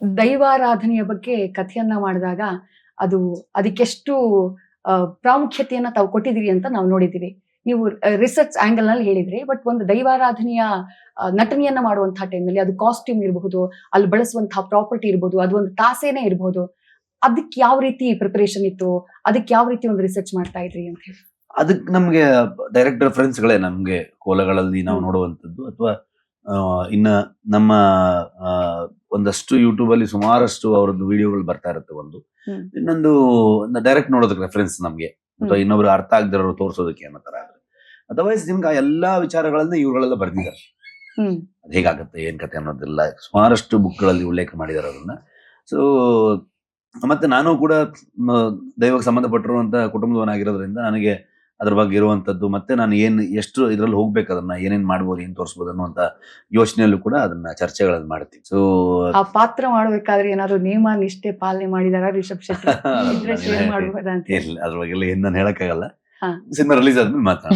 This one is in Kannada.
ದೈವಾರಾಧನೆಯ ಬಗ್ಗೆ ಕಥೆಯನ್ನ ಮಾಡಿದಾಗ ಅದು ಅದಕ್ಕೆಷ್ಟು ಪ್ರಾಮುಖ್ಯತೆಯನ್ನ ತಾವು ಕೊಟ್ಟಿದ್ದೀರಿ ಅಂತ ನಾವು ನೋಡಿದ್ದೀವಿ. ನೀವು ರಿಸರ್ಚ್ ಆಂಗಲ್ ನಲ್ಲಿ ಹೇಳಿದ್ರಿ. ಬಟ್ ಒಂದು ದೈವಾರಾಧನೆಯ ನಟನೆಯನ್ನ ಮಾಡುವಂತಹ ಟೈಮಲ್ಲಿ ಅದು ಕಾಸ್ಟ್ಯೂಮ್ ಇರಬಹುದು, ಅಲ್ಲಿ ಬಳಸುವಂತಹ ಪ್ರಾಪರ್ಟಿ ಇರಬಹುದು, ಅದು ಒಂದು ತಾಸೇನೆ ಇರಬಹುದು. ಅದಕ್ಕೆ ಯಾವ ರೀತಿ ಪ್ರಿಪರೇಷನ್ ಇತ್ತು, ಅದಕ್ಕೆ ಯಾವ ರೀತಿ ಒಂದು ರಿಸರ್ಚ್ ಮಾಡ್ತಾ ಇದ್ರಿ ಅಂತ ಹೇಳಿ? ಅದಕ್ಕೆ ನಮ್ಗೆ ಡೈರೆಕ್ಟ್ ರೆಫರೆನ್ಸ್ಗಳೇ ನಮ್ಗೆ ಕೋಲಗಳಲ್ಲಿ ನಾವು ನೋಡುವಂಥದ್ದು, ಅಥವಾ ಇನ್ನ ನಮ್ಮ ಒಂದಷ್ಟು ಯೂಟ್ಯೂಬ್ ಅಲ್ಲಿ ಸುಮಾರಷ್ಟು ಅವರದ್ದು ವಿಡಿಯೋಗಳು ಬರ್ತಾ ಇರುತ್ತೆ. ಇನ್ನೊಂದು ಡೈರೆಕ್ಟ್ ನೋಡೋದಕ್ಕೆ ರೆಫರೆನ್ಸ್ ನಮ್ಗೆ, ಅಥವಾ ಇನ್ನೊಬ್ರು ಅರ್ಥ ಆಗದಿರೋರು ತೋರಿಸೋದಕ್ಕೆ ಅನ್ನೋ ತರ. ಅದರ್ವೈಸ್ ನಿಮ್ಗೆ ಆ ಎಲ್ಲಾ ವಿಚಾರಗಳನ್ನ ಇವುಗಳೆಲ್ಲ ಬರ್ದಿದ್ದಾರೆ. ಅದು ಹೇಗಾಗತ್ತೆ ಏನ್ ಕತೆ ಅನ್ನೋದೆಲ್ಲ ಸುಮಾರಷ್ಟು ಬುಕ್ಗಳಲ್ಲಿ ಉಲ್ಲೇಖ ಮಾಡಿದ್ದಾರೆ ಅದನ್ನ. ಸೊ ಮತ್ತೆ ನಾನು ಕೂಡ ದೈವಕ್ಕೆ ಸಂಬಂಧಪಟ್ಟಿರುವಂತ ಕುಟುಂಬದವನಾಗಿರೋದ್ರಿಂದ ನನಗೆ ಅದ್ರ ಬಗ್ಗೆ ಇರುವಂತದ್ದು, ಮತ್ತೆ ನಾನು ಎಷ್ಟು ಇದ್ರಲ್ಲಿ ಹೋಗ್ಬೇಕು, ಅದನ್ನ ಏನೇನ್ ಮಾಡ್ಬೋದು, ಏನ್ ತೋರಿಸ್ಬೋದು ಅನ್ನುವಂತ ಯೋಚನೆಯಲ್ಲೂ ಕೂಡ ಅದನ್ನ ಚರ್ಚೆಗಳನ್ನ ಮಾಡ್ತೀವಿ. ಸೊ ಆ ಪಾತ್ರ ಮಾಡ್ಬೇಕಾದ್ರೆ ಏನಾದ್ರು ನಿಯಮ ನಿಷ್ಠೆ ಪಾಲನೆ ಮಾಡಿದಾರ ರಿಷಬ್ ಶೆಟ್ಟಿ? ಅದ್ರ ಬಗ್ಗೆ ಎಲ್ಲ ಏನ್ ನಾನು ಹೇಳಕ್ಕಾಗಲ್ಲ. ಸಿನಿಮಾ ರಿಲೀಸ್ ಆದ್ಮೇಲೆ ಮಾತ್ರ.